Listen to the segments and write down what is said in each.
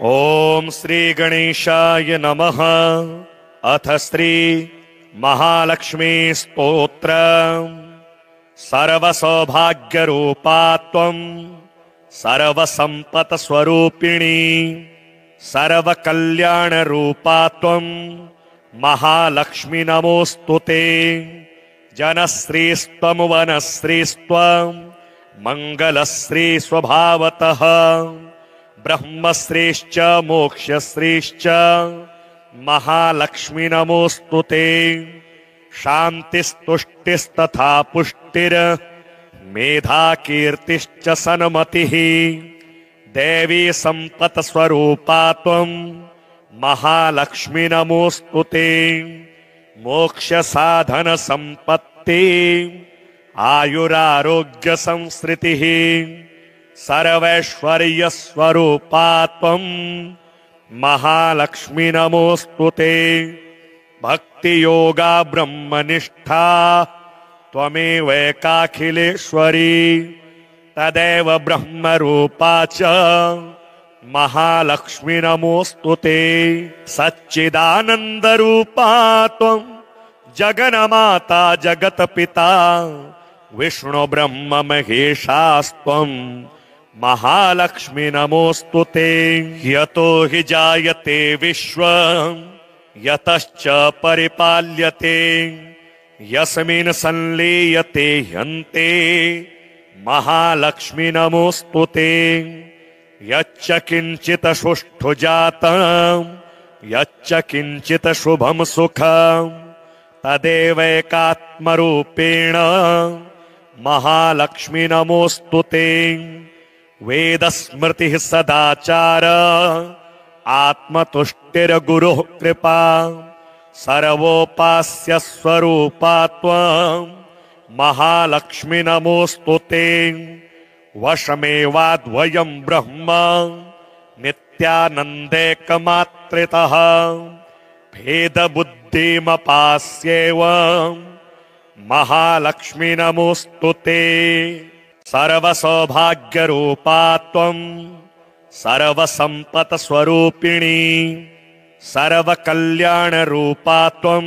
ओम श्री गणेशाय नमः। अथ श्री महालक्ष्मी स्तोत्र। सर्वसौभाग्यरूपा त्वं सर्वसम्पत्स्वरूपिणी सर्वकल्याणरूपा त्वं महालक्ष्मी नमोस्तुते। जनश्रीस्त्वं वनश्रीस्त्वं मंगलश्री स्वभावतः ब्रह्मश्रीश्च मोक्षश्रीश्च महालक्ष्मी नमोस्तुते। शान्तिस्तुष्टिस्तथा पुष्टिर् मेधा कीर्तिश्च सन्मतिः देवी सम्पत्स्वरूपा त्वं महालक्ष्मी नमोस्तुते। मोक्षसाधन सम्पत्ति आयुरारोग्य संसृतिः सर्वैश्वर्यस्वरूपा त्वं महालक्ष्मी नमोस्तुते। भक्तियोगा ब्रह्मनिष्ठा त्वमेवैकाखिलेश्वरी तदेव ब्रह्मरूपा च महालक्ष्मी नमोस्तुते। सच्चिदानन्दरूपा त्वं जगन्माता जगत्पिता विष्णु ब्रह्म महेशास्त्वं महालक्ष्मी नमोस्तुते। यतो हि जायते विश्वं यतश्च परिपाल्यते यस्मिन् संलीयते ह्यन्ते महालक्ष्मी नमोस्तुते। यच्च किञ्चित् सुष्ठु जातं यच्च किञ्चित् शुभं सुखं तदेवैकात्मरूपेण महालक्ष्मी नमोस्तुते। वेदस्मृतिः सदाचार आत्मतुष्टिर्गुरुः कृपा सर्वोपास्य स्वरूपा त्वं महालक्ष्मी नमोस्तुते। वशमेवाद्वयं ब्रह्म नित्यानन्दैकमात्रितः भेदबुद्धिमपास्यैव महालक्ष्मी नमोस्तुते। सर्वसौभाग्यरूपा त्वं सर्वसम्पत्स्वरूपिणी सर्वकल्याणरूपा त्वं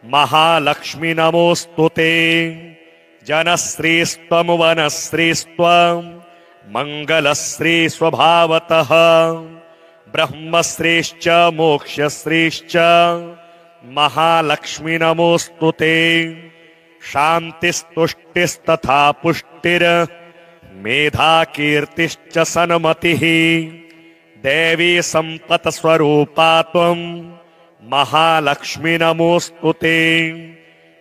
महालक्ष्मी नमोस्तुते। जनश्रीस्त्वं वनश्रीस्त्वं मंगलश्री स्वभावतः ब्रह्मश्रीश्च मोक्षश्रीश्च महालक्ष्मी नमोस्तुते। शान्तिस्तुष्टिस्तथा पुष्टिर् मेधा कीर्तिश्च सन्मतिः देवी सम्पत्स्वरूपा त्वं महालक्ष्मी नमोस्तुते।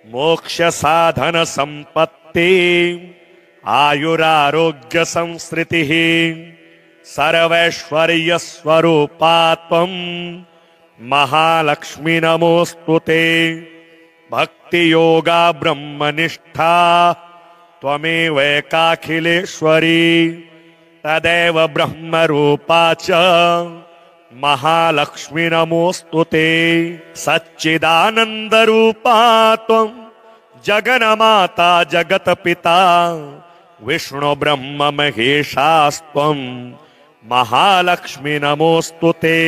मोक्षसाधन सम्पत्ति आयुरारोग्य संसृतिः सर्वैश्वर्यस्वरूपा त्वं महालक्ष्मी नमोस्तुते। भक्तियोगा ब्रह्मनिष्ठा त्वमेवैकाखिलेश्वरी तदेव ब्रह्मरूपा च महालक्ष्मी नमोस्तुते। सच्चिदानन्दरूपा त्वं जगन्माता जगत्पिता विष्णु ब्रह्म महेशास्त्वं महालक्ष्मी नमोस्तुते।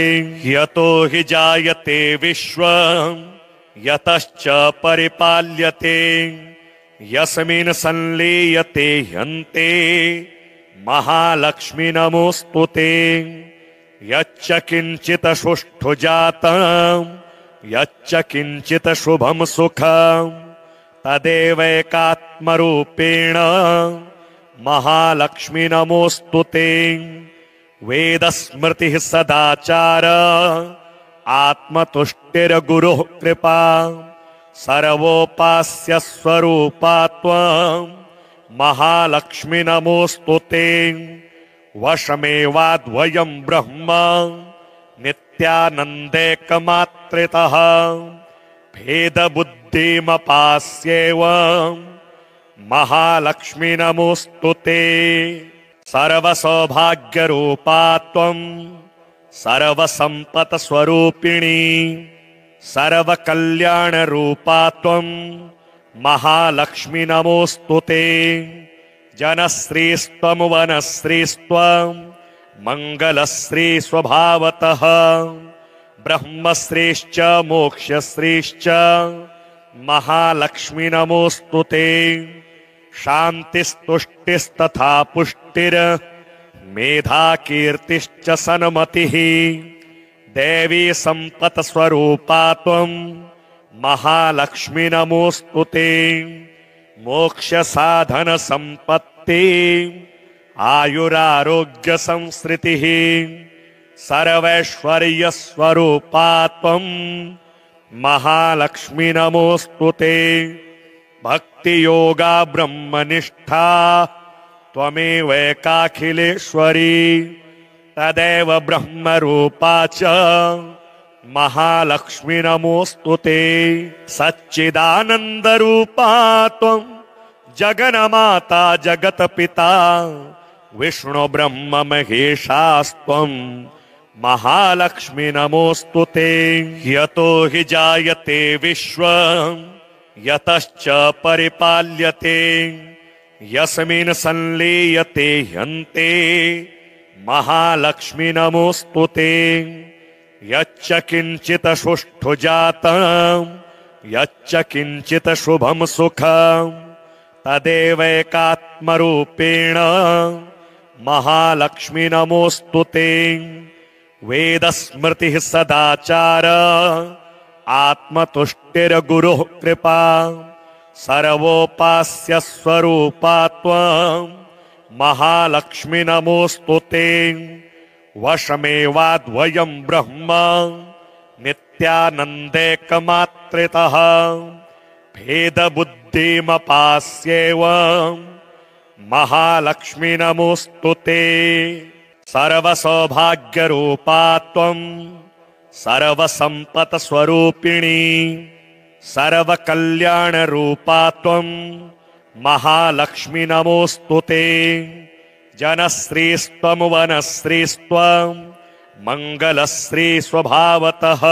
यतो हि जायते विश्वं यतश्च परिपाल्यते यस्मिन् संलीयते ह्यन्ते महालक्ष्मी नमोस्तुते। यच्च किञ्चित् सुष्ठु जातं यच्च किञ्चित् शुभं सुखं तदेवैकात्मरूपेण महालक्ष्मी नमोस्तुते। वेदस्मृतिः सदाचार आत्मतुष्टिर्गुरुः कृपा सर्वोपास्य स्वरूपा त्वं महालक्ष्मी नमोस्तुते। वशमेवाद्वयं ब्रह्म नित्यानन्दैकमात्रितः भेदबुद्धिमपास्यैव महालक्ष्मी नमोस्तुते। सर्वसौभाग्यरूपा त्वं सर्वसम्पत्स्वरूपिणी सर्वकल्याणरूपा त्वं महालक्ष्मी नमोस्तुते। जनश्रीस्त्वं वनश्रीस्त्वं मङ्गलश्री स्वभावतः ब्रह्मश्रीश्च मोक्षश्रीश्च महालक्ष्मी नमोऽस्तु ते। शान्तिस्तुष्टिस्तथा पुष्टिर् मेधा कीर्तिश्च सन्मतिः देवी सम्पत्स्वरूपा त्वं महालक्ष्मी नमोऽस्तु ते। मोक्षसाधनसम्पत्ति आयुरारोग्य संसृतिः सर्वैश्वर्यस्वरूपा त्वं महालक्ष्मी नमोऽस्तु ते। भक्तियोगा ब्रह्मनिष्ठा त्वमेवैकाखिलेश्वरी तदेव ब्रह्मरूपा च महालक्ष्मी नमोऽस्तु ते। सच्चिदानन्दरूपा त्वं जगन्माता जगत्पिता विष्णु ब्रह्म महेशास्त्वं महालक्ष्मी नमोऽस्तु ते। यतो हि जायते विश्वं यतश्च परिपाल्यते यस्मिन् संलीयते ह्यन्ते महालक्ष्मी नमोऽस्तु ते। यच्च किञ्चित् सुष्ठु जातं यच्च किञ्चित् शुभं सुखं तदेवैकात्मरूपेण महालक्ष्मी नमोऽस्तु ते। वेदस्मृतिः सदाचार आत्मतुष्टिर्गुरुः कृपा सर्वोपास्य स्वरूपा त्वं महालक्ष्मी नमोऽस्तु ते। वशमेवाद्वयं ब्रह्म नित्यानन्दैकमात्रितः भेदबुद्धिमपास्येव महालक्ष्मी नमोऽस्तु ते। सर्वसौभाग्यरूपा त्वं सर्वसम्पत्स्वरूपिणी सर्वकल्याणरूपा त्वं महालक्ष्मी नमोऽस्तु ते। जनश्रीस्त्वं वनश्रीस्त्वं मङ्गलश्री स्वभावतः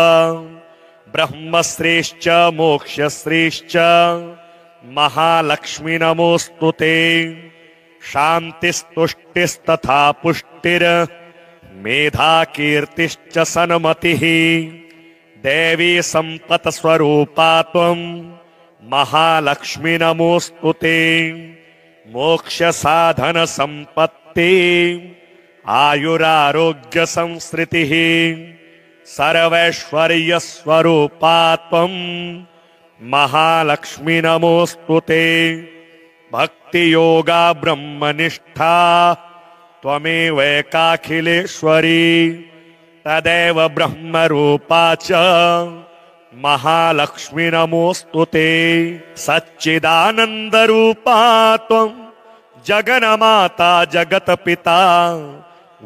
ब्रह्मश्रीश्च मोक्षश्रीश्च महालक्ष्मी नमोऽस्तु ते। शान्तिस्तुष्टिस्तथा पुष्टिर् मेधा कीर्तिश्च सन्मतिः देवी सम्पत्स्वरूपा त्वं महालक्ष्मी नमोऽस्तु ते। मोक्षसाधनसम्पत्ति आयुरारोग्य संसृतिः सर्वैश्वर्यस्वरूपा त्वं महालक्ष्मी नमोऽस्तु ते। भक्तियोगा ब्रह्मनिष्ठा त्वमेवैकाखिलेश्वरी तदेव ब्रह्मरूपा च महालक्ष्मी नमोऽस्तु ते। सच्चिदानन्दरूपा त्वं जगन्माता जगत्पिता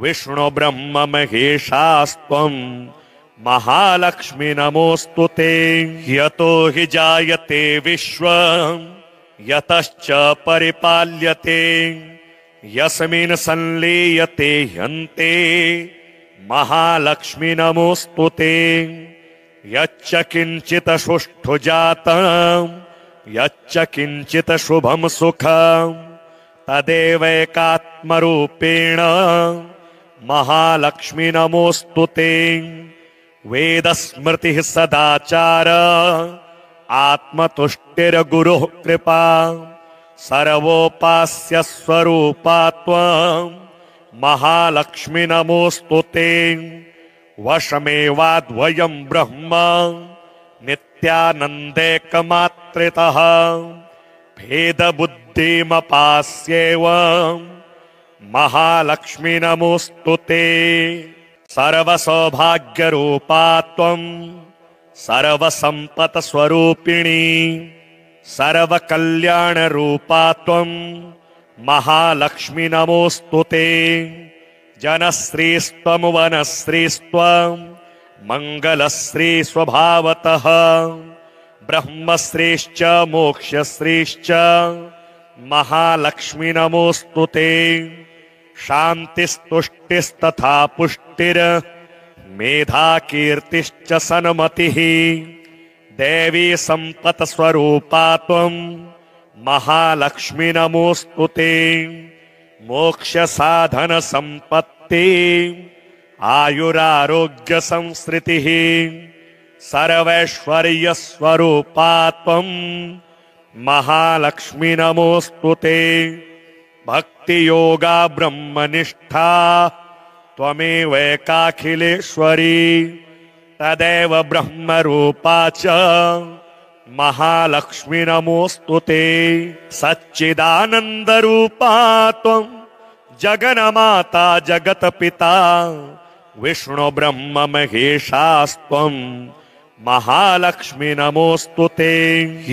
विष्णु ब्रह्म महेशास्त्वं महालक्ष्मी नमोऽस्तु ते। यतो हि जायते विश्वं यतश्च परिपाल्यते यस्मिन् संलीयते ह्यन्ते महालक्ष्मी नमोऽस्तु ते। यच्च किञ्चित् सुष्ठु जातं यच्च किञ्चित् शुभं सुखं तदेवैकात्मरूपेण महालक्ष्मी नमोऽस्तु ते। वेदस्मृतिः सदाचार आत्मतुष्टिर्गुरुः कृपा सर्वोपास्य स्वरूपा त्वं महालक्ष्मी नमोऽस्तु ते। वशमेवाद्वयं ब्रह्म नित्यानन्दैकमात्रितः भेदबुद्धिमपास्येव महालक्ष्मी नमोऽस्तु ते। सर्वसौभाग्यरूपा त्वं सर्वसम्पत्स्वरूपिणी सर्वकल्याणरूपा त्वं महालक्ष्मी नमोऽस्तु ते। जनश्रीस्त्वं वनश्रीस्त्वं मङ्गलश्री स्वभावतः ब्रह्मश्रीश्च मोक्षश्रीश्च महालक्ष्मी नमोऽस्तु ते। शान्तिस्तुष्टिस्तथा पुष्टिर् मेधा कीर्तिश्च सन्मतिः देवी सम्पत्स्वरूपा त्वं महालक्ष्मी नमोऽस्तु ते। मोक्षसाधनसम्पत्ति सम्पत्ति आयुरारोग्य संसृतिः सर्वैश्वर्यस्वरूपा त्वं महालक्ष्मी नमोऽस्तुते भक्तियोगा ब्रह्मनिष्ठा त्वमेवैकाखिलेश्वरी तदेव ब्रह्मरूपा च महालक्ष्मी नमोऽस्तुते सच्चिदानन्दरूपा त्वं जगन्माता जगत्पिता विष्णु ब्रह्म महेशास्त्वं महालक्ष्मी नमोऽस्तुते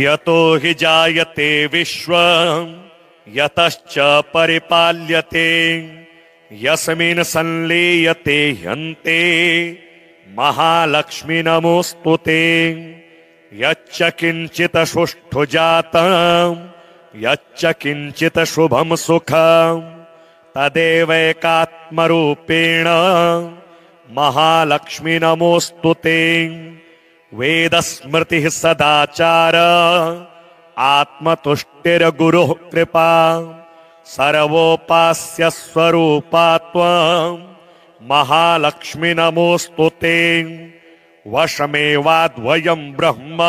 यतो हि जायते विश्वं यतश्च परिपाल्यते यस्मिन् संलीयते ह्यन्ते महालक्ष्मी नमोऽस्तुते यच्च किञ्चित् सुष्ठु जातं यच्च किञ्चित् शुभं सुखं तदेवैकात्मरूपेण महालक्ष्मी नमोऽस्तुते वेदस्मृतिः सदाचार आत्मतुष्टिर्गुरुः कृपा सर्वोपास्य स्वरूपा त्वं महालक्ष्मी नमोऽस्तुते वशमेवाद्वयं ब्रह्म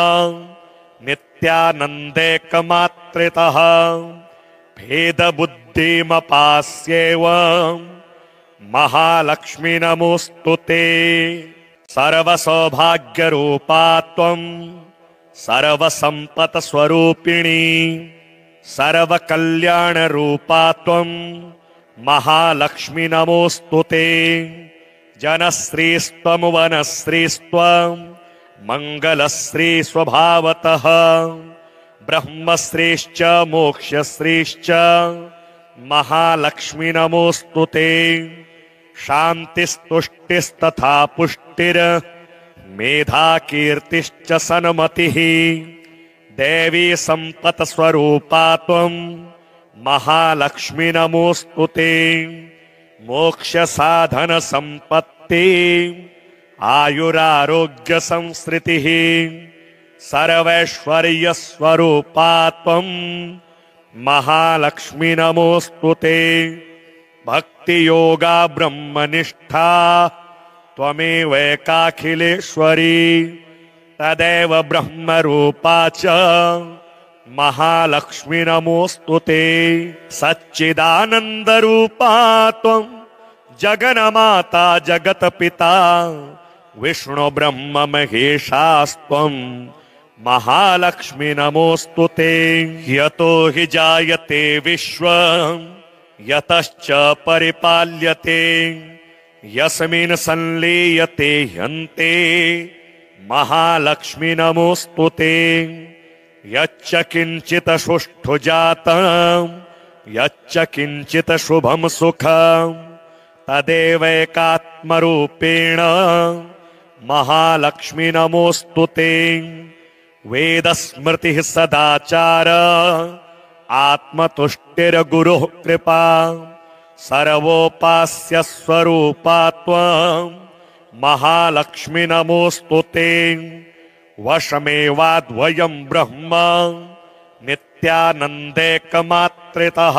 नित्यानन्दैकमात्रितः भेदबुद्धिमपास्येव महालक्ष्मी नमोऽस्तुते सर्वसौभाग्यरूपा त्वं सर्वसम्पत्स्वरूपिणी सर्वकल्याणरूपा त्वं महालक्ष्मी नमोऽस्तुते जनश्रीस्त्वं वनश्रीस्त्वं मङ्गलश्री स्वभावतः ब्रह्मश्रीश्च मोक्षश्रीश्च महालक्ष्मी नमोऽस्तुते शान्तिस्तुष्टिस्तथा पुष्टिर् मेधा कीर्तिश्च सन्मतिः देवी सम्पत्स्वरूपा त्वं महालक्ष्मी नमोऽस्तुते मोक्षसाधन सम्पत्ति आयुरारोग्य संसृतिः सर्वैश्वर्यस्वरूपा त्वं महालक्ष्मी नमोऽस्तुते भक्तियोगा ब्रह्मनिष्ठा त्वमेवैकाखिलेश्वरी तदेव ब्रह्मरूपा च महालक्ष्मी नमोऽस्तुते सच्चिदानन्दरूपा त्वं जगन्माता जगत्पिता विष्णु ब्रह्म महेशास्त्वं महालक्ष्मी नमोऽस्तुते यतो हि जायते विश्वं यतश्च परिपाल्यते यस्मिन् संलीयते ह्यन्ते महालक्ष्मी नमोऽस्तुते यच्च किञ्चित् सुष्ठु जातं यच्च किञ्चित् शुभं सुखं तदेवैकात्मरूपेण महालक्ष्मी नमोऽस्तुते वेदस्मृतिः सदाचार आत्मतुष्टिर्गुरुः कृपा सर्वोपास्य स्वरूपा त्वं महालक्ष्मी नमोऽस्तुते वशमेवाद्वयं ब्रह्म नित्यानन्दैकमात्रितः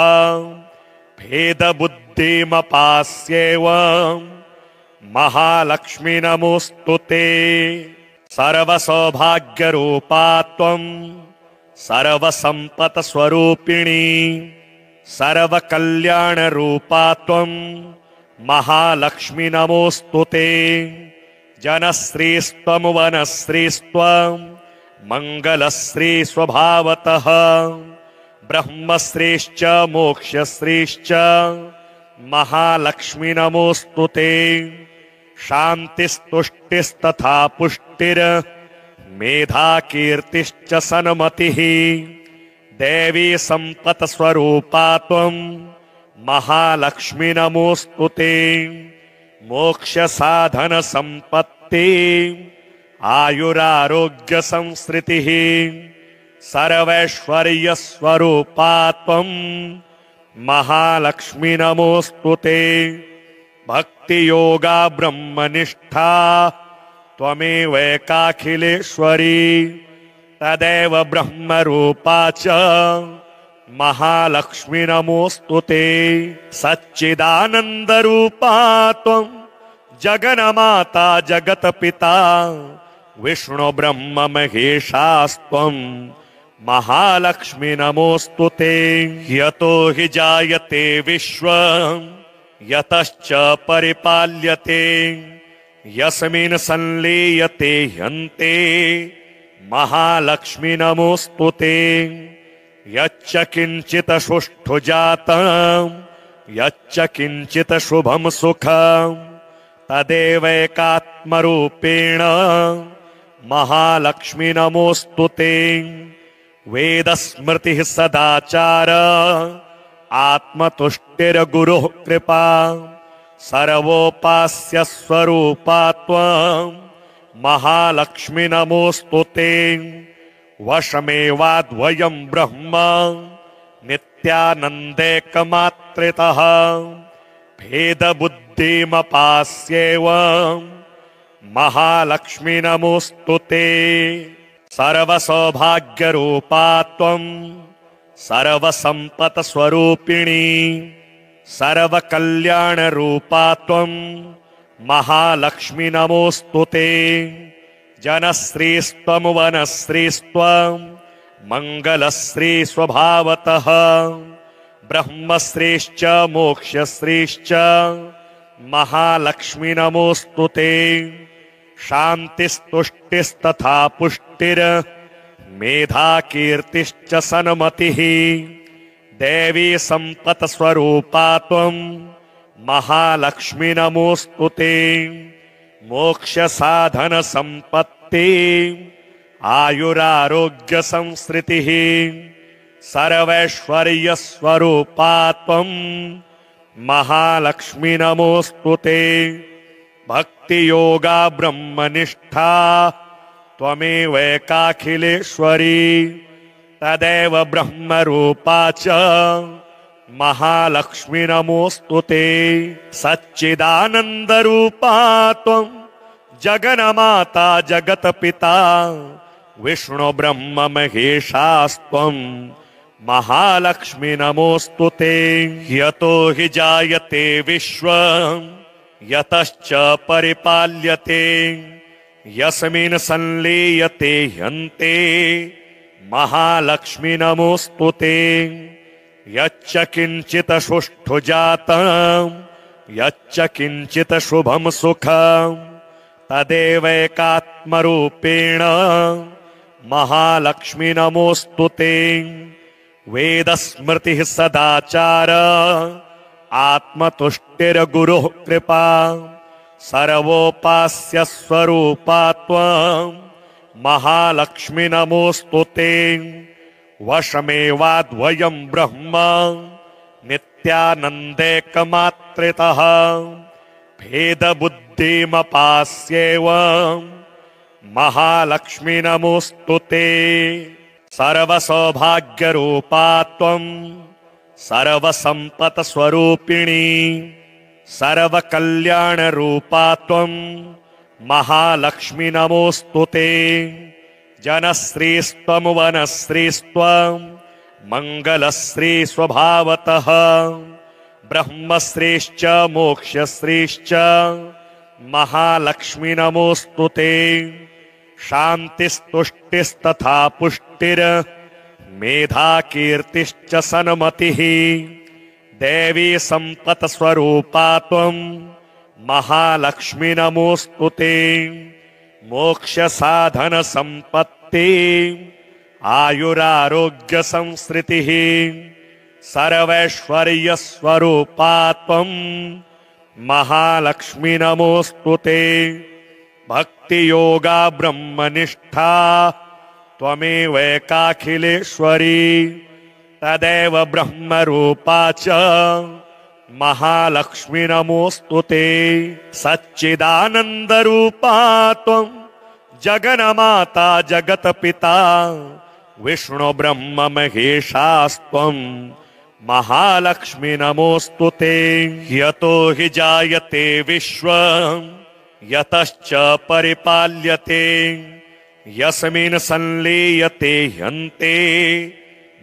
भेदबुद्धिमपास्येव महालक्ष्मी नमोऽस्तुते सर्वसौभाग्यरूपा त्वं सर्वसम्पत्स्वरूपिणी सर्वकल्याणरूपा त्वं महालक्ष्मी नमोऽस्तुते जनश्रीस्त्वं वनश्रीस्त्वं मङ्गलश्री स्वभावतः ब्रह्मश्रीश्च मोक्षश्रीश्च महालक्ष्मी नमोऽस्तुते शान्तिस्तुष्टिस्तथा पुष्टिर् मेधा कीर्तिश्च सन्मतिः देवी सम्पत्स्वरूपा त्वं महालक्ष्मी नमोऽस्तुते मोक्षसाधन सम्पत्ति आयुरारोग्य संसृतिः सर्वैश्वर्यस्वरूपा त्वं महालक्ष्मी नमोऽस्तुते भक्तियोगा ब्रह्मनिष्ठा त्वमेवैकाखिलेश्वरी तदेव ब्रह्मरूपा च महालक्ष्मी नमोऽस्तु ते। सच्चिदानन्दरूपा त्वं जगन्माता जगत्पिता विष्णु ब्रह्म महेशास्त्वं महालक्ष्मी नमोऽस्तु ते। यतो हि जायते विश्वं यतश्च परिपाल्यते यस्मिन् संलीयते ह्यन्ते महालक्ष्मी नमोऽस्तु ते। यच्च किञ्चित् सुष्ठु जातं यच्च किञ्चित् शुभं सुखं तदेवैकात्मरूपेण महालक्ष्मी नमोऽस्तु ते। वेदस्मृतिः सदाचार आत्मतुष्टिर्गुरुः कृपा सर्वोपास्य स्वरूपा त्वं महालक्ष्मी नमोऽस्तु ते। वशमेवाद्वयं ब्रह्म नित्यानन्दैकमात्रितः भेदबुद्धिमपास्येव महालक्ष्मी नमोऽस्तु ते। सर्वसौभाग्यरूपा त्वं सर्वसम्पत्स्वरूपिणी सर्वकल्याणरूपा त्वं महालक्ष्मी नमोऽस्तु ते। जनश्रीस्त्वं वनश्रीस्त्वं मङ्गलश्री स्वभावतः ब्रह्मश्रीश्च मोक्षश्रीश्च महालक्ष्मी नमोऽस्तु ते। शान्तिस्तुष्टिस्तथा पुष्टिर् मेधा कीर्तिश्च सन्मतिः देवी सम्पत्स्वरूपा त्वं महालक्ष्मी नमोऽस्तु ते। मोक्षसाधन सम्पत्ति आयुरारोग्य संस्कृतिः सर्वैश्वर्यस्वरूपा त्वं महालक्ष्मी नमोऽस्तु ते। भक्तियोगा ब्रह्मनिष्ठा त्वमेवैकाखिलेश्वरी तदेव ब्रह्मरूपा च महालक्ष्मी नमोऽस्तु ते। सच्चिदानन्दरूपा त्वं जगन्माता जगत्पिता विष्णु ब्रह्म महेशास्त्वं महालक्ष्मी नमोऽस्तु ते। यतो हि जायते विश्वं यतश्च परिपाल्यते यस्मिन् संलीयते ह्यन्ते महालक्ष्मी नमोऽस्तु ते। यच्च किञ्चित् सुष्ठु जातं यच्च किञ्चित् शुभं सुखं तदेवैकात्मरूपेण महालक्ष्मी नमोऽस्तु ते। वेदस्मृतिः सदाचार आत्मतुष्टिर्गुरुः कृपा सर्वोपास्य स्वरूपा त्वं महालक्ष्मी नमोऽस्तु ते। वशमेवाद्वयं ब्रह्म नित्यानन्दैकमात्रितः भेदबुद्धिमपास्येव महालक्ष्मी नमोऽस्तु ते। सर्वसौभाग्यरूपा त्वं सर्वसम्पत्स्वरूपिणी सर्वकल्याणरूपा त्वं महालक्ष्मी नमोऽस्तु ते। जनश्रीस्त्वं वनश्रीस्त्वं मङ्गलश्री स्वभावतः ब्रह्मश्रीश्च मोक्षश्रीश्च महालक्ष्मी नमोऽस्तु ते। शान्तिस्तुष्टिस्तथा पुष्टिर् मेधा कीर्तिश्च सन्मतिः देवी सम्पत्स्वरूपा त्वं महालक्ष्मी नमोऽस्तु ते। मोक्षसाधन सम्पत्ति आयुरारोग्य संस्कृतिः सर्वैश्वर्यस्वरूपा त्वं महालक्ष्मी नमोऽस्तु ते। भक्तियोगा ब्रह्मनिष्ठा त्वमेवैकाखिलेश्वरी तदेव ब्रह्मरूपा च महालक्ष्मी नमोऽस्तु ते। सच्चिदानन्दरूपा त्वं जगन्माता जगत्पिता विष्णु ब्रह्म महेशास्त्वं महालक्ष्मी नमोऽस्तु ते। यतो हि जायते विश्वं यतश्च परिपाल्यते यस्मिन् संलीयते ह्यन्ते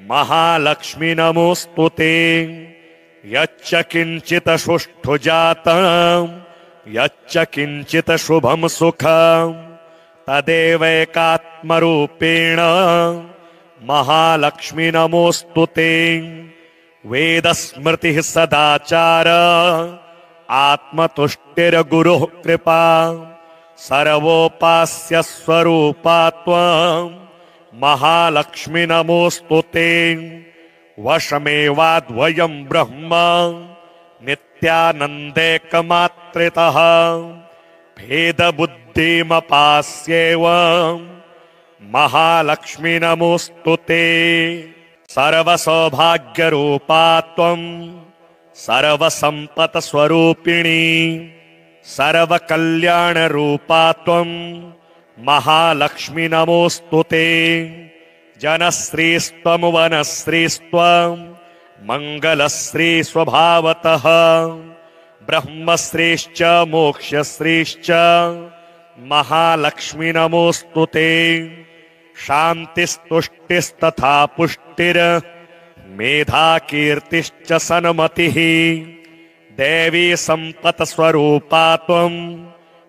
महालक्ष्मी नमोस्तुते। यच्च किंचित सुष्ठु जातं यच्च किंचित शुभं सुखं तदेवैकात्मरूपेण महालक्ष्मी नमोस्तुते। वेदस्मृतिः सदाचार आत्मतुष्टिर्गुरुः कृपा सर्वोपास्य स्वरूपा त्वं महालक्ष्मी नमोस्तुते। वशमेवाद्वयं ब्रह्म नित्यानन्दैकमात्रितः भेदबुद्धिमपास्येव महालक्ष्मी नमोस्तुते। सर्वसौभाग्यरूपा त्वं सर्वसम्पत्स्वरूपिणी सर्वकल्याणरूपा त्वं महालक्ष्मी नमोस्तुते। जनश्रीस्त्वं वनश्रीस्त्वं मङ्गलश्री स्वभावतः ब्रह्मश्रीश्च मोक्षश्रीश्च महालक्ष्मी नमोस्तुते। शान्तिस्तुष्टिस्तथा पुष्टिर् मेधा कीर्तिश्च सन्मतिः देवी सम्पत्स्वरूपा त्वं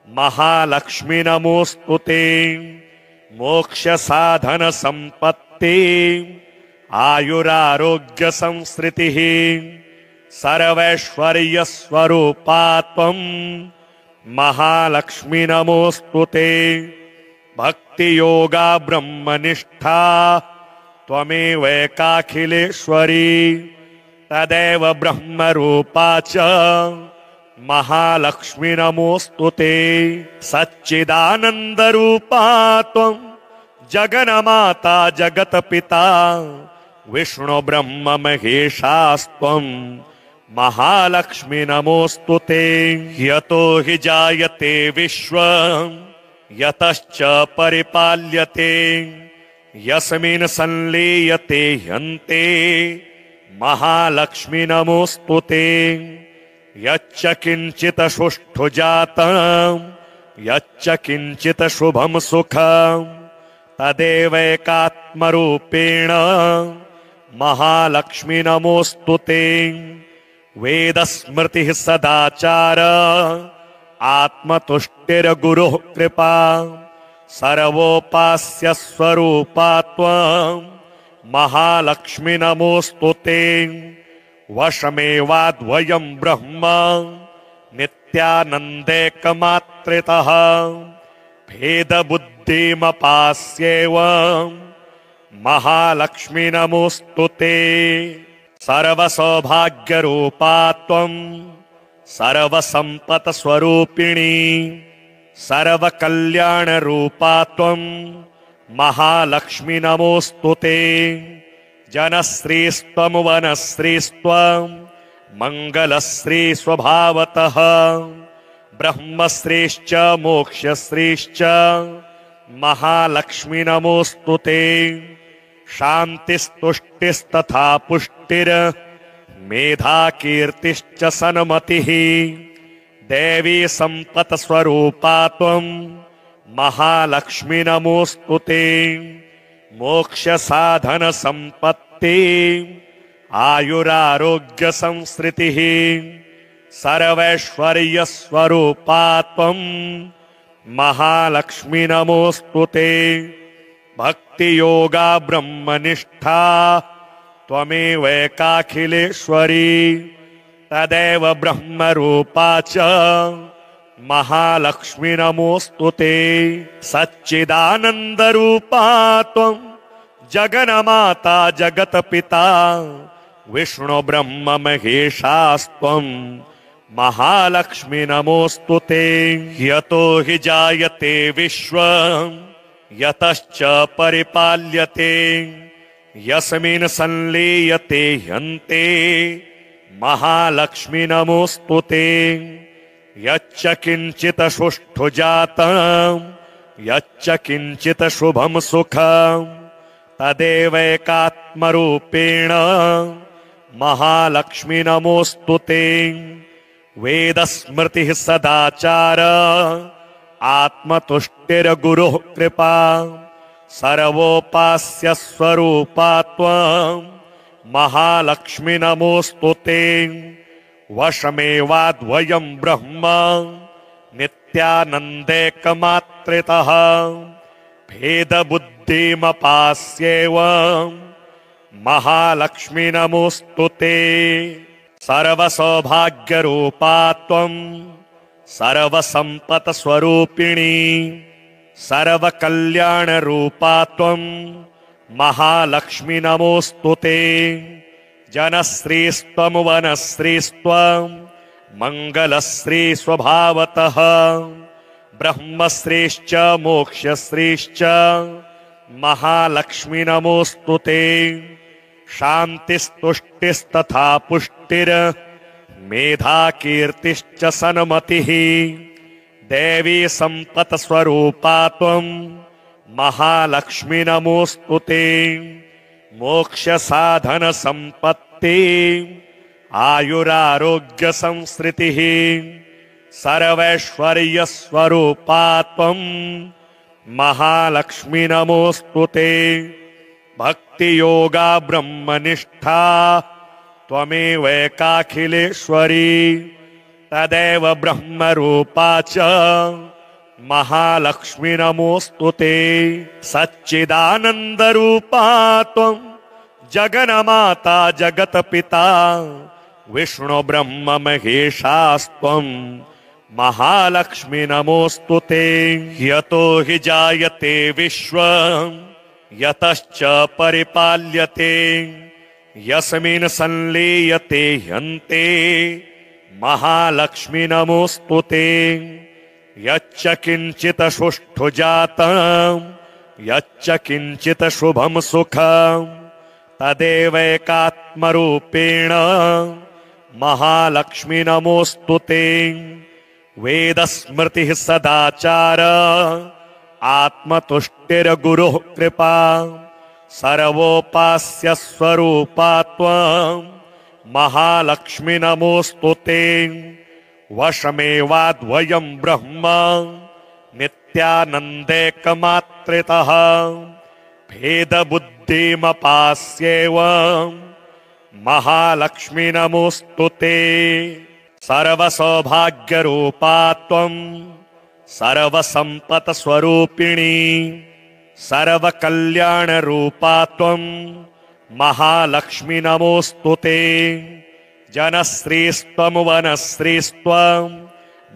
महालक्ष्मी नमोस्तुते। मोक्षसाधन सम्पत्ति आयुरारोग्य संसृतिः सर्वैश्वर्यस्वरूपा त्वं महालक्ष्मी नमोस्तुते। भक्तियोगा ब्रह्मनिष्ठा त्वमेवैकाखिलेश्वरी तदेव ब्रह्मरूपा च महालक्ष्मी नमोस्तुते। सच्चिदानन्दरूपा त्वं जगन्माता जगत्पिता विष्णु ब्रह्म महेशास्त्वं महालक्ष्मी नमोस्तुते। यतो हि जायते विश्वं यतश्च परिपाल्यते यस्मिन् संलीयते ह्यन्ते महालक्ष्मी नमोस्तुते। यच्च किंचित सुष्ठु जातं यच्च किंचित शुभं सुखं तदेवैकात्मरूपेण महालक्ष्मी नमोस्तुते। वेदस्मृतिः सदाचार आत्मतुष्टिर्गुरुः कृपा सर्वोपास्य स्वरूपा त्वं महालक्ष्मी नमोस्तुते। वशमेवाद्वयं ब्रह्म नित्यानन्दैकमात्रितः भेदबुद्धिमपास्येव महालक्ष्मी नमोस्तुते। सर्वसौभाग्यरूपा त्वं सर्वसम्पत्स्वरूपिणी सर्वकल्याणरूपा त्वं महालक्ष्मी नमोस्तुते। जनश्रीस्त्वं वनश्रीस्त्वं मङ्गलश्री स्वभावतः ब्रह्मश्रीश्च मोक्षश्रीश्च महालक्ष्मी नमोस्तुते। शान्तिस्तुष्टिस्तथा पुष्टिर् मेधा कीर्तिश्च सन्मतिः देवी सम्पत्स्वरूपा त्वं महालक्ष्मी नमोस्तुते। मोक्षसाधन सम्पत्ति आयुरारोग्य संसृतिः सर्वैश्वर्यस्वरूपा त्वं महालक्ष्मी नमोस्तुते। भक्तियोगा ब्रह्मनिष्ठा त्वमेवैकाखिलेश्वरी तदेव ब्रह्मरूपा च महालक्ष्मी नमोस्तुते। सच्चिदानन्दरूपा त्वं जगन्माता जगत्पिता विष्णु ब्रह्म महेशास्त्वं महालक्ष्मी नमोस्तुते। यतो हि जायते विश्वं यतश्च परिपाल्यते यस्मिन् संलीयते ह्यन्ते महालक्ष्मी नमोस्तुते। यच्च किंचित सुष्ठु जातं यच्च किंचित शुभं सुखं तदेवैकात्मरूपेण महालक्ष्मी नमोस्तुते। वेदस्मृतिः सदाचार आत्मतुष्टिर्गुरुः कृपा सर्वोपास्य स्वरूपा त्वं महालक्ष्मी नमोऽस्तु ते। वशमेवाद्वयं ब्रह्म नित्यानन्दैकमात्रितः भेदबुद्धिमपास्येव महालक्ष्मी नमोऽस्तु ते। सर्वसौभाग्यरूपा त्वं सर्वसम्पत्स्वरूपिणी सर्वकल्याणरूपा त्वं महालक्ष्मी नमोऽस्तु ते। जनश्रीस्त्वं वनश्रीस्त्वं मङ्गलश्री स्वभावतः ब्रह्मश्रीश्च मोक्षश्रीश्च महालक्ष्मी नमोऽस्तु ते। शान्तिस्तुष्टिस्तथा पुष्टिर् मेधा कीर्तिश्च सन्मतिः देवी सम्पत्स्वरूपा त्वं महालक्ष्मी नमोऽस्तु ते। मोक्षसाधनसम्पत्ति आयुरारोग्यसंसृतिः सर्वैश्वर्यस्वरूपा त्वं महालक्ष्मी नमोऽस्तु ते। भक्तियोगा ब्रह्मनिष्ठा त्वमेवैकाखिलेश्वरी तदेव ब्रह्मरूपा च महालक्ष्मी नमोऽस्तु ते। सच्चिदानन्दरूपा त्वं जगन्माता जगत्पिता विष्णु ब्रह्म महेशास्त्वं महालक्ष्मी नमोऽस्तु ते। यतो हि जायते विश्वं यतश्च परिपाल्यते यस्मिन् संलीयते ह्यन्ते महालक्ष्मी नमोऽस्तु ते। यच्च किञ्चित् सुष्ठु जातं यच्च किञ्चित् शुभं सुखं तदेवैकात्मरूपेण महालक्ष्मी नमोऽस्तु ते। वेदस्मृतिः सदाचार आत्मतुष्टिर्गुरुः कृपा सर्वोपास्य स्वरूपा त्वं महालक्ष्मी नमोऽस्तु ते। वशमेवाद्वयं ब्रह्म नित्यानन्दैकमात्रितः भेदबुद्धिमपास्येव महालक्ष्मी नमोऽस्तु ते। सर्वसौभाग्यरूपा त्वं सर्वसम्पत्स्वरूपिणी सर्वकल्याणरूपा त्वं महालक्ष्मी नमोऽस्तु ते। जनश्रीस्त्वं वनश्रीस्त्वं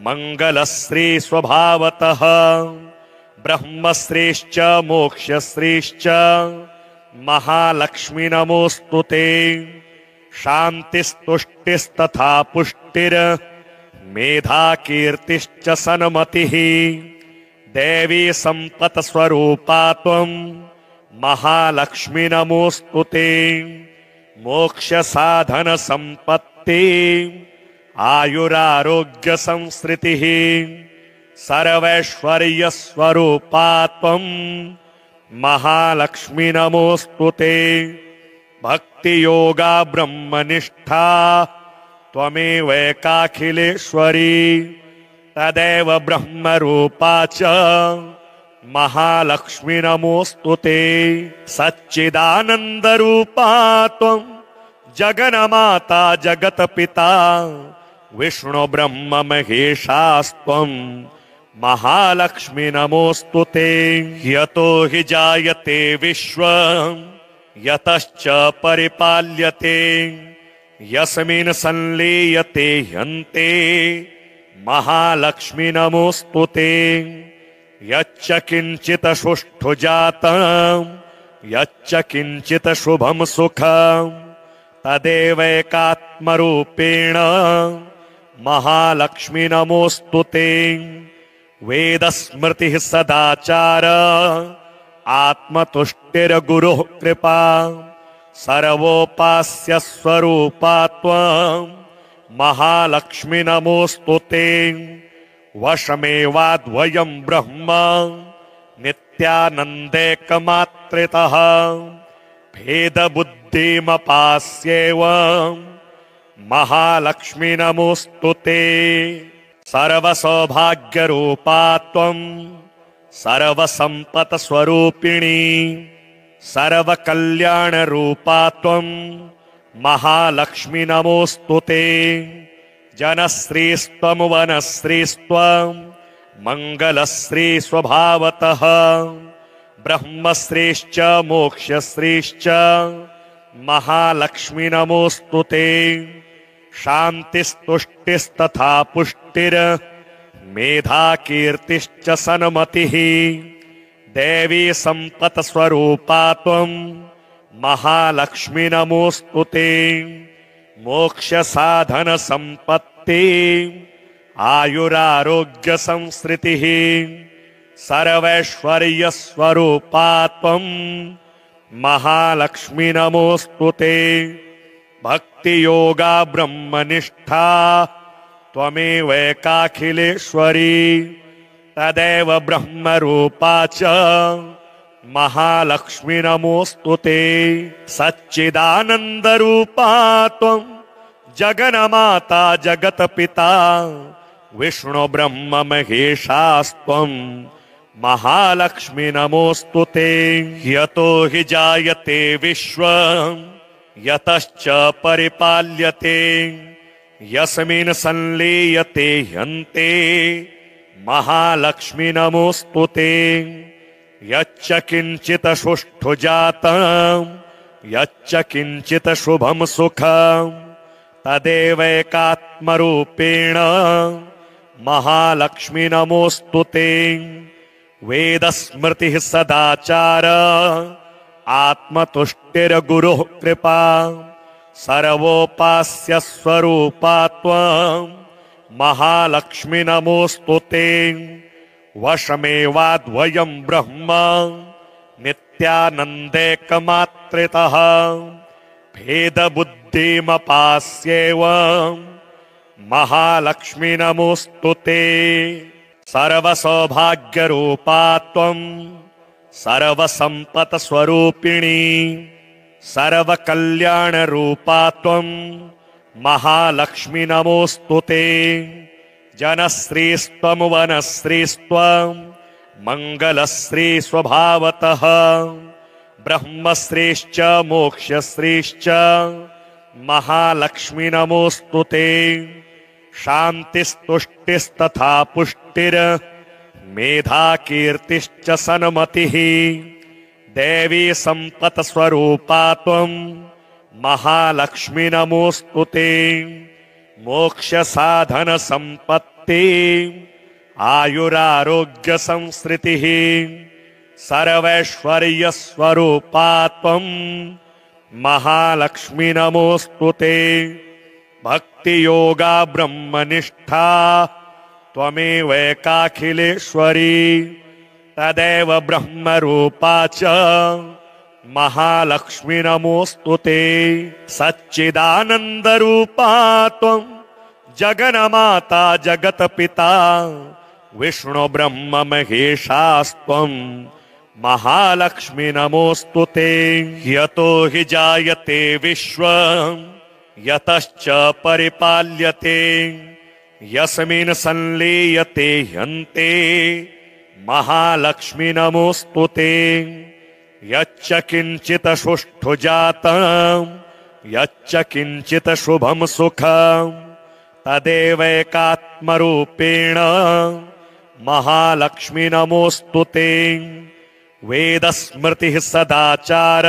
मङ्गलश्री स्वभावतः ब्रह्मश्रीश्च मोक्षश्रीश्च महालक्ष्मी नमोऽस्तु ते। शान्तिस्तुष्टिस्तथा पुष्टिर् मेधा कीर्तिश्च सन्मतिः देवी सम्पत्स्वरूपा त्वं महालक्ष्मी नमोऽस्तु ते। मोक्षसाधनसम्पत्ति आयुरारोग्यसंसृतिः सर्वैश्वर्यस्वरूपा त्वं महालक्ष्मी नमोऽस्तु ते। भक्तियोगा ब्रह्मनिष्ठा त्वमेवैकाखिलेश्वरी तदेव ब्रह्मरूपा च महालक्ष्मी नमोऽस्तु ते। सच्चिदानन्दरूपा त्वं जगन्माता जगत्पिता विष्णु ब्रह्म महेशास्त्वं महालक्ष्मी नमोऽस्तु ते। यतो हि जायते विश्वं यतश्च परिपाल्यते यस्मिन् संलीयते ह्यन्ते महालक्ष्मी नमोऽस्तु ते। यच्च किञ्चित् सुष्ठु जातं यच्च किञ्चित् शुभं सुखं तदेवैकात्मरूपेण महालक्ष्मी नमोऽस्तु ते। वेदस्मृतिः सदाचार आत्मतुष्टिर्गुरुः कृपा सर्वोपास्य स्वरूपा त्वं महालक्ष्मी नमोऽस्तु ते। वशमेवाद्वयं ब्रह्म नित्यानन्दैकमात्रितः भेदबुद्धिमपास्येव महालक्ष्मी नमोऽस्तु ते। सर्वसौभाग्यरूपा त्वं सर्वसम्पत्स्वरूपिणी सर्वकल्याणरूपा त्वं महालक्ष्मी नमोऽस्तु ते। जनश्रीस्त्वं वनश्रीस्त्वं मङ्गलश्री स्वभावतः ब्रह्मश्रीश्च मोक्षश्रीश्च महालक्ष्मी नमोऽस्तु ते। शान्तिस्तुष्टिस्तथा पुष्टिर् मेधा कीर्तिश्च सन्मतिः देवी सम्पत्स्वरूपा त्वं महालक्ष्मी नमोऽस्तु ते। मोक्षसाधनसम्पत्ति आयुरारोग्यसंसृतिः सर्वैश्वर्यस्वरूपा त्वं महालक्ष्मी नमोऽस्तु ते। भक्तियोगा ब्रह्मनिष्ठा त्वमेवैकाखिलेश्वरी तदेव ब्रह्मरूपा च महालक्ष्मी नमोऽस्तु ते। सच्चिदानन्दरूपा त्वं जगन्माता जगत्पिता विष्णु ब्रह्म महेशास्त्वं महालक्ष्मी नमोऽस्तु ते। यतो हि जायते विश्वं यतश्च परिपाल्यते यस्मिन् संलीयते ह्यन्ते महालक्ष्मी नमोऽस्तु ते। यच्च किञ्चित् सुष्ठु जातं यच्च किञ्चित् शुभं सुखं तदेवैकात्मरूपेण महालक्ष्मी नमोऽस्तु ते। वेदस्मृतिः सदाचार आत्मतुष्टिर्गुरुः कृपा सर्वोपास्य स्वरूपा त्वं महालक्ष्मी नमोऽस्तु ते। वशमेवाद्वयं ब्रह्म नित्यानन्दैकमात्रितः भेदबुद्धिमपास्येव महालक्ष्मी नमोऽस्तु ते। सर्वसौभाग्यरूपा त्वं सर्वसम्पत्स्वरूपिणी सर्वकल्याणरूपा त्वं महालक्ष्मी नमोऽस्तु ते। जनश्रीस्त्वं वनश्रीस्त्वं मङ्गलश्री स्वभावतः ब्रह्मश्रीश्च मोक्षश्रीश्च महालक्ष्मी नमोऽस्तु ते। शान्तिस्तुष्टिस्तथा पुष्टिर् मेधा कीर्तिश्च सन्मतिः देवी सम्पत्स्वरूपा त्वं महालक्ष्मी नमोऽस्तु ते। मोक्षसाधनसम्पत्ति आयुरारोग्यसंसृतिः सर्वैश्वर्यस्वरूपा त्वं महालक्ष्मी नमोऽस्तु ते। भक्तियोगा ब्रह्मनिष्ठा त्वमेवैकाखिलेश्वरी तदेव ब्रह्मरूपा च महालक्ष्मी नमोऽस्तु ते। सच्चिदानन्दरूपा त्वं जगन्माता जगत्पिता विष्णु ब्रह्म महेशास्त्वं महालक्ष्मी नमोऽस्तु ते। यतो हि जायते विश्वं यतश्च परिपाल्यते यस्मिन् संलीयते ह्यन्ते महालक्ष्मी नमोऽस्तु ते। यच्च किञ्चित् सुष्ठु जातं यच्च किञ्चित् शुभं सुखं तदेवैकात्मरूपेण महालक्ष्मी नमोऽस्तु ते। वेदस्मृतिः सदाचार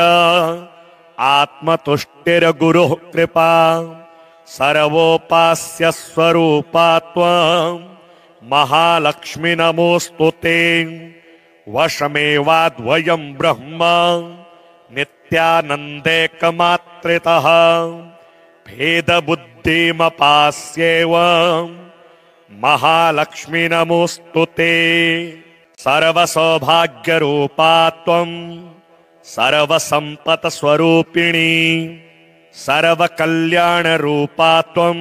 आत्मतुष्टिर्गुरुः कृपा सर्वोपास्य स्वरूपा त्वं महालक्ष्मी नमोऽस्तु ते। वशमेवाद्वयं ब्रह्म नित्यानन्दैकमात्रितः भेदबुद्धिमपास्येव महालक्ष्मी नमोऽस्तु ते। सर्वसौभाग्यरूपा त्वं सर्वसम्पत्स्वरूपिणी सर्वकल्याणरूपा त्वं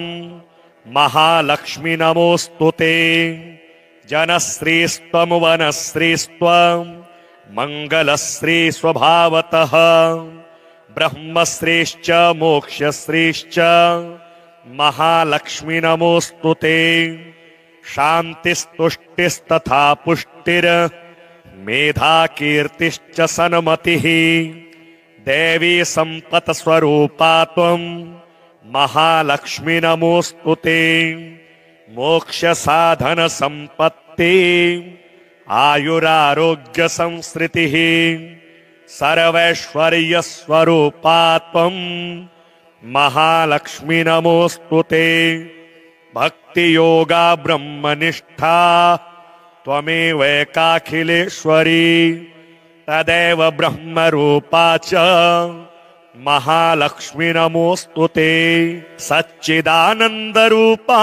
महालक्ष्मी नमोऽस्तु ते। जनश्रीस्त्वं वनश्रीस्त्वं मङ्गलश्री स्वभावतः ब्रह्मश्रीश्च मोक्षश्रीश्च महालक्ष्मी नमोऽस्तु ते। शान्तिस्तुष्टिस्तथा पुष्टिर् मेधाकीर्तिश्च सन्मतिः देवी सम्पत्स्वरूपा त्वं महालक्ष्मी नमोऽस्तु ते मोक्षसाधनसम्पत्ति आयुरारोग्यसंसृतिः सर्वैश्वर्यस्वरूपा त्वं महालक्ष्मी नमोऽस्तु ते भक्तियोगा ब्रह्मनिष्ठा त्वमेवैकाखिलेश्वरी तदेव ब्रह्मरूपा च महालक्ष्मी नमोऽस्तु ते सच्चिदानन्दरूपा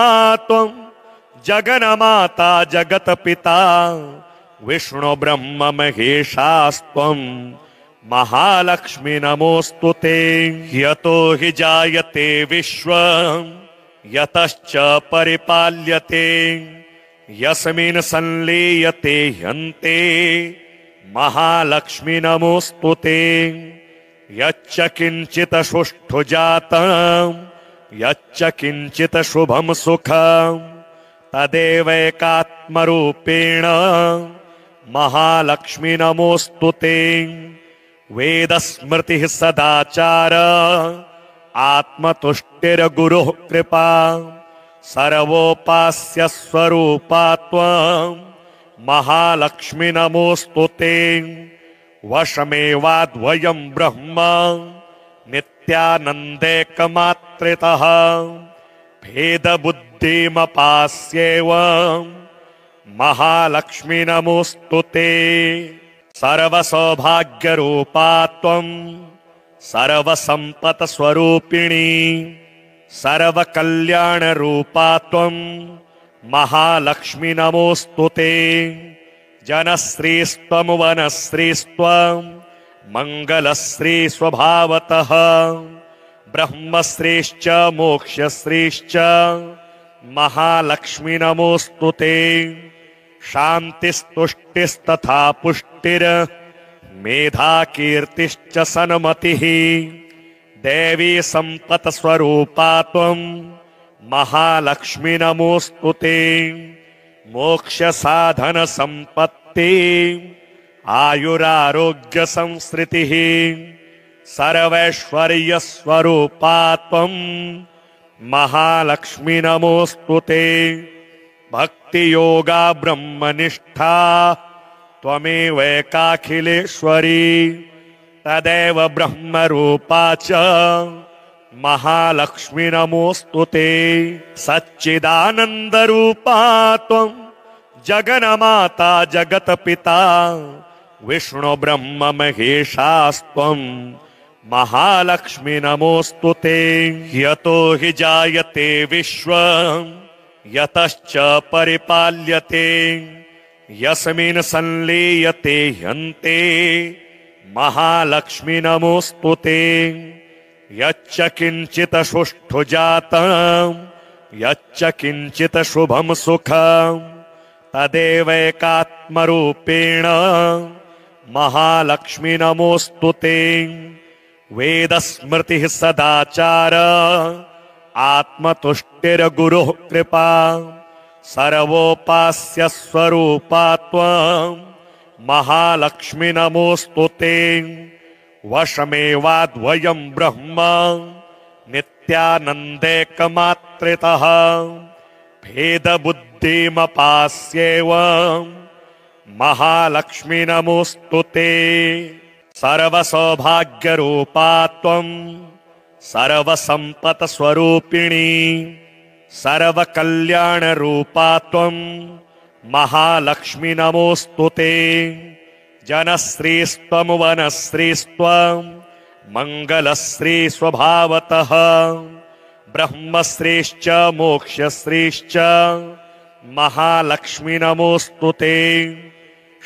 त्वं जगन्माता जगत्पिता विष्णु ब्रह्म महेशास्त्वं महालक्ष्मी नमोऽस्तु ते यतो हि जायते विश्वं यतश्च परिपाल्यते यस्मिन् संलीयते ह्यन्ते महालक्ष्मी नमोऽस्तु ते यच्च किञ्चित् सुष्ठु जातं यच्च किञ्चित् शुभं सुखं तदेवैकात्मरूपेण महालक्ष्मी नमोऽस्तु ते वेदस्मृतिः सदाचार आत्मतुष्टिर्गुरुः कृपा सर्वोपास्य स्वरूपा त्वं महालक्ष्मी नमोऽस्तु ते वशमेवाद्वयं ब्रह्म नित्यानन्दैकमात्रितः भेदबुद्धिमपास्येव महालक्ष्मी नमोऽस्तु ते सर्वसौभाग्यरूपा त्वं सर्वसम्पत्स्वरूपिणी सर्वकल्याणरूपा त्वं महालक्ष्मी नमोऽस्तु ते जनश्रीस्त्वं वनश्रीस्त्वं मङ्गलश्री स्वभावतः ब्रह्मश्रीश्च मोक्षश्रीश्च महालक्ष्मी नमोऽस्तु ते शान्तिस्तुष्टिस्तथा पुष्टिर् मेधाकीर्तिश्च सन्मतिः देवी सम्पत्स्वरूपा त्वं महालक्ष्मी नमोऽस्तु ते मोक्षसाधनसम्पत्ति आयुरारोग्यसंसृतिः सर्वैश्वर्यस्वरूपा त्वं महालक्ष्मी नमोऽस्तु ते भक्तियोगा ब्रह्मनिष्ठा त्वमेवैकाखिलेश्वरी तदेव ब्रह्मरूपा च महालक्ष्मी नमोऽस्तु ते सच्चिदानन्दरूपा त्वं जगन्माता जगत्पिता विष्णु ब्रह्म महेशास्त्वं महालक्ष्मी नमोऽस्तु ते यतो हि जायते विश्वं यतश्च परिपाल्यते यस्मिन् संलीयते ह्यन्ते महालक्ष्मी नमोऽस्तु ते यच्च किञ्चित् सुष्ठु जातं यच्च किञ्चित् शुभं सुखं तदेवैकात्मरूपेण महालक्ष्मी नमोऽस्तु ते वेदस्मृतिः सदाचार आत्मतुष्टिर्गुरुः कृपा सर्वोपास्य स्वरूपा त्वं महालक्ष्मी नमोऽस्तु ते वशमेवाद्वयं ब्रह्म नित्यानन्दैकमात्रितः भेदबुद्धिमपास्येव महालक्ष्मी नमोऽस्तु ते सर्वसौभाग्यरूपा त्वं सर्वसम्पत्स्वरूपिणी सर्वकल्याणरूपा त्वं महालक्ष्मी नमोऽस्तु ते जनश्रीस्त्वं वनश्रीस्त्वं मङ्गलश्री स्वभावतः ब्रह्मश्रीश्च मोक्षश्रीश्च महालक्ष्मी नमोऽस्तु ते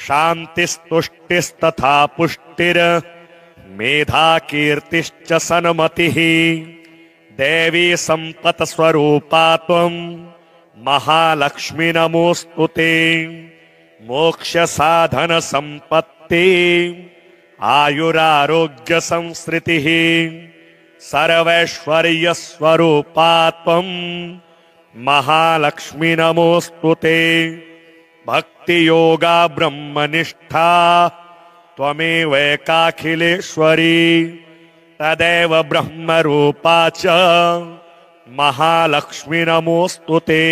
शान्तिस्तुष्टिस्तथा पुष्टिर् मेधाकीर्तिश्च सन्मतिः देवी सम्पत्स्वरूपा त्वं महालक्ष्मी नमोऽस्तु ते मोक्षसाधनसम्पत्ति आयुरारोग्यसंसृतिः सर्वैश्वर्यस्वरूपा त्वं महालक्ष्मी नमोऽस्तु ते भक्तियोगा ब्रह्मनिष्ठा त्वमेवैकाखिलेश्वरी तदेव ब्रह्मरूपा च महालक्ष्मी नमोऽस्तुते।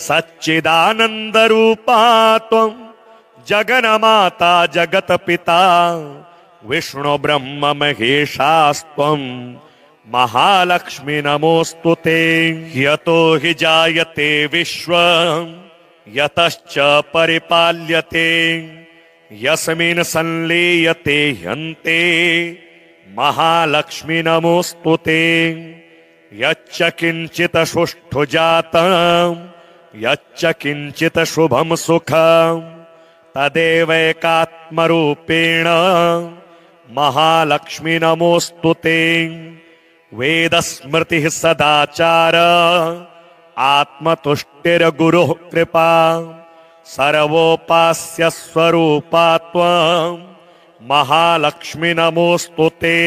सच्चिदानन्दरूपा त्वं जगन्माता जगत्पिता विष्णु ब्रह्म महेशास्त्वं महालक्ष्मी नमोऽस्तुते। यतो हि जायते विश्वं यतश्च परिपाल्यते यस्मिन् संलीयते ह्यन्ते महालक्ष्मी नमोऽस्तुते। यच्च किञ्चित् सुष्ठु जातं यच्च किञ्चित् शुभं सुखं तदेवैकात्मरूपेण महालक्ष्मी नमोऽस्तुते। वेदस्मृतिः सदाचार आत्मतुष्टिर्गुरुः कृपा सर्वोपास्य स्वरूपा त्वं महालक्ष्मी नमोऽस्तुते।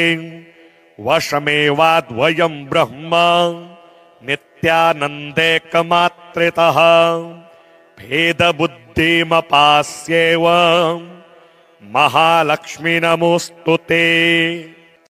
वशमेवाद्वयं ब्रह्म नित्यानन्दैकमात्रितः भेदबुद्धिमपास्येव महालक्ष्मी नमोऽस्तुते।